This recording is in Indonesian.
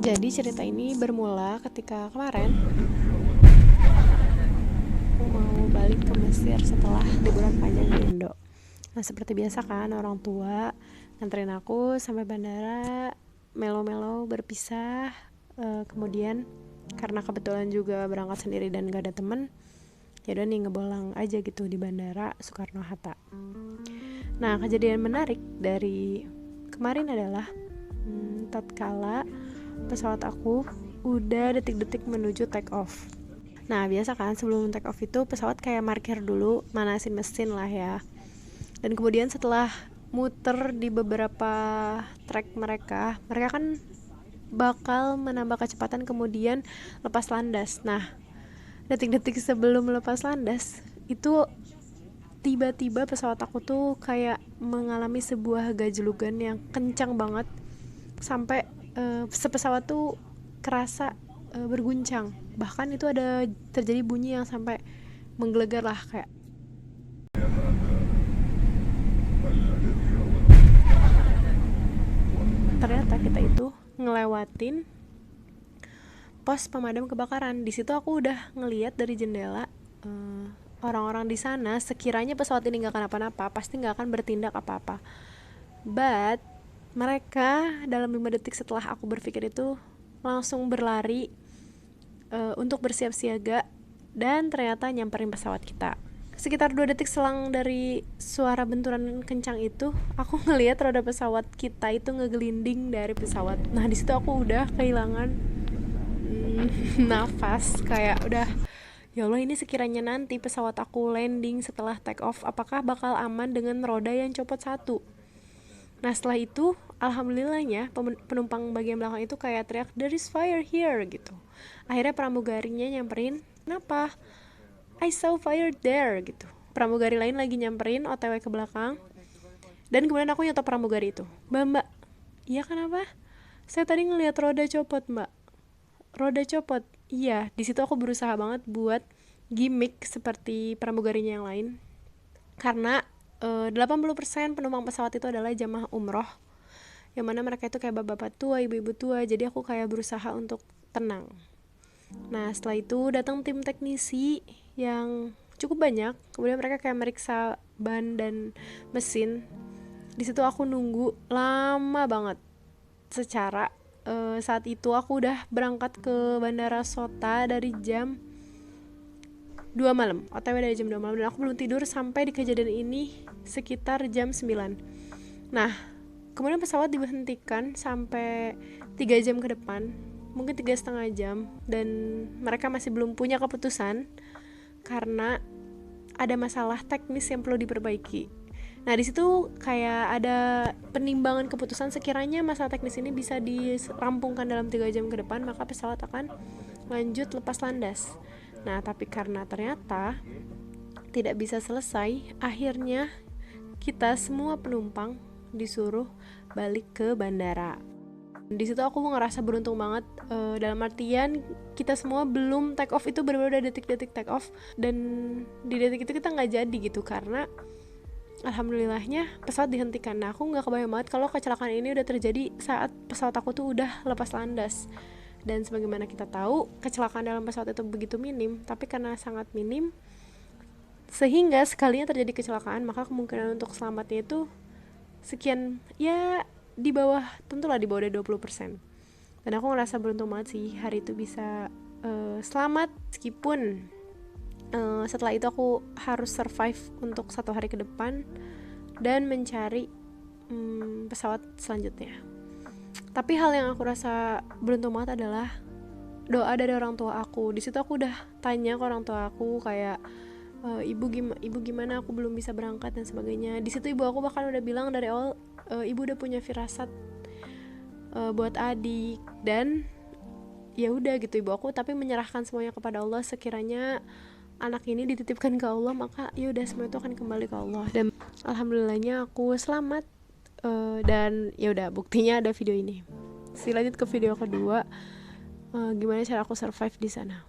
Jadi cerita ini bermula ketika kemarin aku mau balik ke Mesir setelah liburan panjang di Indo. Nah, seperti biasa kan, orang tua nganterin aku sampai bandara, melo-melo berpisah. Kemudian karena kebetulan juga berangkat sendiri dan gak ada temen, ya udah nih ngebolang aja gitu di bandara Soekarno-Hatta. Nah, kejadian menarik dari kemarin adalah tatkala pesawat aku udah detik-detik menuju take off. Nah, biasa kan sebelum take off itu pesawat kayak parkir dulu, manasin mesin lah ya. Dan kemudian setelah muter di beberapa track mereka kan bakal menambah kecepatan kemudian lepas landas. Nah, detik-detik sebelum lepas landas itu tiba-tiba pesawat aku tuh kayak mengalami sebuah gajlugan yang kencang banget sampai sepesawat tuh kerasa berguncang. Bahkan itu ada terjadi bunyi yang sampai menggelegar lah, kayak ternyata kita itu ngelewatin pos pemadam kebakaran. Di situ aku udah ngeliat dari jendela orang-orang di sana, sekiranya pesawat ini nggak kenapa-napa pasti nggak akan bertindak apa-apa. But mereka dalam 5 detik setelah aku berpikir itu langsung berlari untuk bersiap siaga dan ternyata nyamperin pesawat kita. Sekitar 2 detik selang dari suara benturan kencang itu, aku ngelihat roda pesawat kita itu ngegelinding dari pesawat. Nah, di situ aku udah kehilangan nafas, kayak udah, ya Allah, ini sekiranya nanti pesawat aku landing setelah take off, apakah bakal aman dengan roda yang copot satu? Nah, setelah itu alhamdulillahnya penumpang bagian belakang itu kayak teriak, there is fire here gitu. Akhirnya pramugarinya nyamperin, kenapa? I saw fire there gitu. Pramugari lain lagi nyamperin OTW ke belakang. Dan kemudian aku nyetop pramugari itu. Mbak, iya kenapa? Saya tadi ngelihat roda copot, Mbak. Roda copot. Iya, di situ aku berusaha banget buat gimmick seperti pramugarinya yang lain. Karena 80% penumpang pesawat itu adalah jamaah umroh, yang mana mereka itu kayak bapak-bapak tua, ibu-ibu tua. Jadi aku kayak berusaha untuk tenang. Nah, setelah itu datang tim teknisi yang cukup banyak. Kemudian mereka kayak meriksa ban dan mesin. Di situ aku nunggu lama banget. Secara saat itu aku udah berangkat ke Bandara Sota dari jam 2 malam. OTW dari jam 2 malam dan aku belum tidur sampai di kejadian ini sekitar jam 9. Nah, kemudian pesawat dihentikan sampai 3 jam ke depan, mungkin 3,5 jam, dan mereka masih belum punya keputusan karena ada masalah teknis yang perlu diperbaiki. Nah, di situ kayak ada penimbangan keputusan, sekiranya masalah teknis ini bisa dirampungkan dalam 3 jam ke depan, maka pesawat akan lanjut lepas landas. Nah, tapi karena ternyata tidak bisa selesai, akhirnya kita semua penumpang disuruh balik ke bandara. Di situ aku ngerasa beruntung banget, dalam artian kita semua belum take off, itu benar-benar udah detik-detik take off, dan di detik itu kita nggak jadi gitu karena alhamdulillahnya pesawat dihentikan. Nah, aku nggak kebayang banget kalau kecelakaan ini udah terjadi saat pesawat aku tuh udah lepas landas. Dan sebagaimana kita tahu, kecelakaan dalam pesawat itu begitu minim, tapi karena sangat minim sehingga sekalinya terjadi kecelakaan, maka kemungkinan untuk selamatnya itu sekian, ya di bawah, tentulah di bawah dari 20%. Dan aku ngerasa beruntung banget sih hari itu bisa selamat, meskipun setelah itu aku harus survive untuk 1 hari ke depan dan mencari pesawat selanjutnya. Tapi hal yang aku rasa beruntung banget adalah doa dari orang tua aku. Di situ aku udah tanya ke orang tua aku kayak, ibu gimana, aku belum bisa berangkat dan sebagainya. Di situ ibu aku bahkan udah bilang dari awal, ibu udah punya firasat buat adik, dan ya udah gitu ibu aku tapi menyerahkan semuanya kepada Allah. Sekiranya anak ini dititipkan ke Allah, maka ya udah semua itu akan kembali ke Allah. Dan alhamdulillahnya aku selamat. Dan ya udah, buktinya ada video ini. Lanjut ke video kedua, gimana cara aku survive di sana.